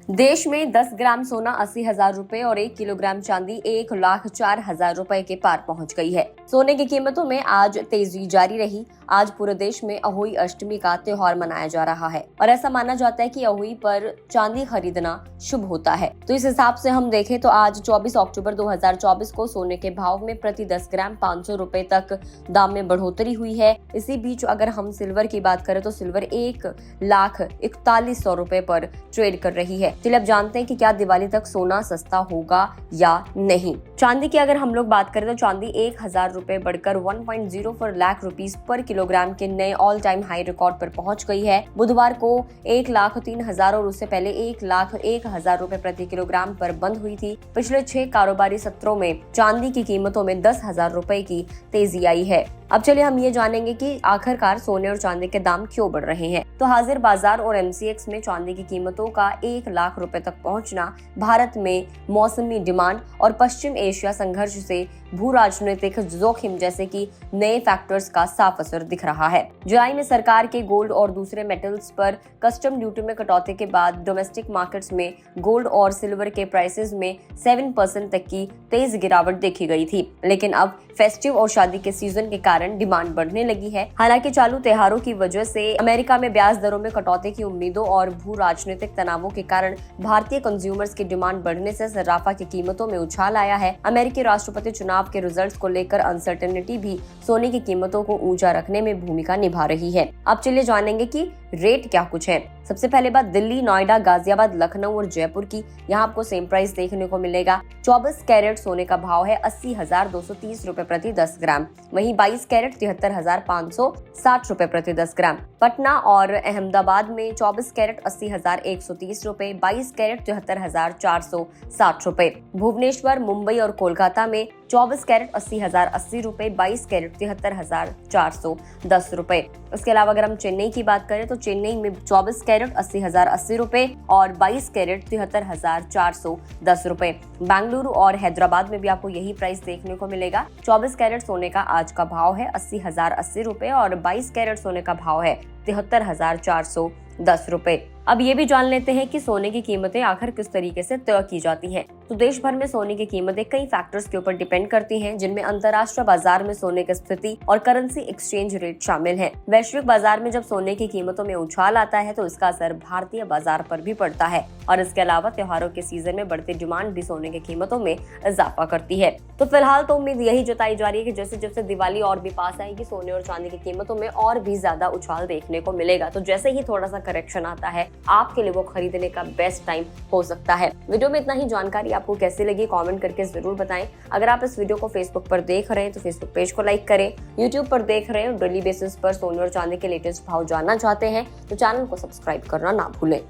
देश में 10 ग्राम सोना 80,000 रुपए और 1 किलोग्राम चांदी 1,04,000 रुपए के पार पहुंच गई है। सोने की कीमतों में आज तेजी जारी रही। आज पूरे देश में अहोई अष्टमी का त्योहार मनाया जा रहा है और ऐसा माना जाता है कि अहोई पर चांदी खरीदना शुभ होता है। तो इस हिसाब से हम देखें तो आज 24 अक्टूबर 2024 को सोने के भाव में प्रति 10 ग्राम 500 रुपए तक दाम में बढ़ोतरी हुई है। इसी बीच अगर हम सिल्वर की बात करें तो सिल्वर 1,41,000 रुपए पर ट्रेड कर रही है। चलिए अब जानते हैं कि क्या दिवाली तक सोना सस्ता होगा या नहीं। चांदी की अगर हम लोग बात करें तो चांदी 1,000 रुपए बढ़कर 1.04 लाख रुपीस पर किलोग्राम के नए ऑल टाइम हाई रिकॉर्ड पर पहुंच गई है। बुधवार को 1,03,000 और उससे पहले 1,01,000 रुपए प्रति किलोग्राम पर बंद हुई थी। पिछले 6 कारोबारी सत्रों में चांदी की कीमतों में 10,000 रुपए की तेजी आई है। अब चलिए हम ये जानेंगे कि आखिरकार सोने और चांदी के दाम क्यों बढ़ रहे हैं। तो हाजिर बाजार और MCX में चांदी की कीमतों का 1 लाख रुपए तक पहुंचना भारत में मौसमी डिमांड और पश्चिम एशिया संघर्ष से भू राजनीतिक जोखिम जैसे कि नए फैक्टर्स का साफ असर दिख रहा है। जुलाई में सरकार के गोल्ड और दूसरे मेटल्स पर कस्टम ड्यूटी में कटौती के बाद डोमेस्टिक मार्केट्स में गोल्ड और सिल्वर के प्राइसेस में 7% तक की तेज गिरावट देखी गई थी, लेकिन अब फेस्टिव और शादी के सीजन के कारण डिमांड बढ़ने लगी है। हालांकि चालू त्योहारों की वजह से अमेरिका में ब्याज दरों में कटौती की उम्मीदों और भू राजनीतिक तनावों के कारण भारतीय कंज्यूमर्स की डिमांड बढ़ने से सर्राफा की कीमतों में उछाल आया है। अमेरिकी राष्ट्रपति चुनाव के रिजल्ट्स को लेकर अनसर्टेनिटी भी सोने की कीमतों को ऊंचा रखने में भूमिका निभा रही है। अब चलिए जानेंगे कि रेट क्या कुछ है। सबसे पहले बात दिल्ली, नोएडा, गाजियाबाद, लखनऊ और जयपुर की। यहाँ आपको सेम प्राइस देखने को मिलेगा। 24 कैरेट सोने का भाव है 80,230 रुपए प्रति 10 ग्राम। वहीं 22 कैरेट 73,560 रुपए प्रति 10 ग्राम। पटना और अहमदाबाद में 24 कैरेट 80,130 रुपए, 22 कैरेट 73,460 रुपए। भुवनेश्वर, मुंबई और कोलकाता में 24 कैरेट 80,080 रुपए, 22 कैरेट 73,410 रुपए। इसके अलावा अगर हम चेन्नई की बात करें तो चेन्नई में 24 कैरेट 80,080 रुपए और 22 कैरेट 73,410 रुपए। बेंगलुरु और हैदराबाद में भी आपको यही प्राइस देखने को मिलेगा। 24 कैरेट सोने का आज का भाव है 80,080 रुपए और 22 कैरेट सोने का भाव है 73,410 रुपए। अब ये भी जान लेते हैं कि सोने की कीमतें आखिर किस तरीके से तय की जाती हैं। तो देश भर में सोने की कीमतें कई फैक्टर्स के ऊपर डिपेंड करती हैं, जिनमें अंतर्राष्ट्रीय बाजार में सोने की स्थिति और करेंसी एक्सचेंज रेट शामिल हैं। वैश्विक बाजार में जब सोने की कीमतों में उछाल आता है तो इसका असर भारतीय बाजार पर भी पड़ता है और इसके अलावा त्योहारों के सीजन में बढ़ती डिमांड भी सोने की कीमतों में इजाफा करती है। तो फिलहाल तो उम्मीद यही जताई जा रही है कि जैसे जैसे दिवाली और भी पास आएगी सोने और चांदी की कीमतों में और भी ज्यादा उछाल देखने को मिलेगा। तो जैसे ही थोड़ा सा करेक्शन आता है आपके लिए वो खरीदने का बेस्ट टाइम हो सकता है। वीडियो में इतना ही। जानकारी आपको कैसी लगी कमेंट करके जरूर बताएं। अगर आप इस वीडियो को फेसबुक पर देख रहे हैं तो फेसबुक पेज को लाइक करें। यूट्यूब पर देख रहे हैं डेली बेसिस पर सोने और चांदी के लेटेस्ट भाव जानना चाहते हैं तो चैनल को सब्सक्राइब करना ना भूलें।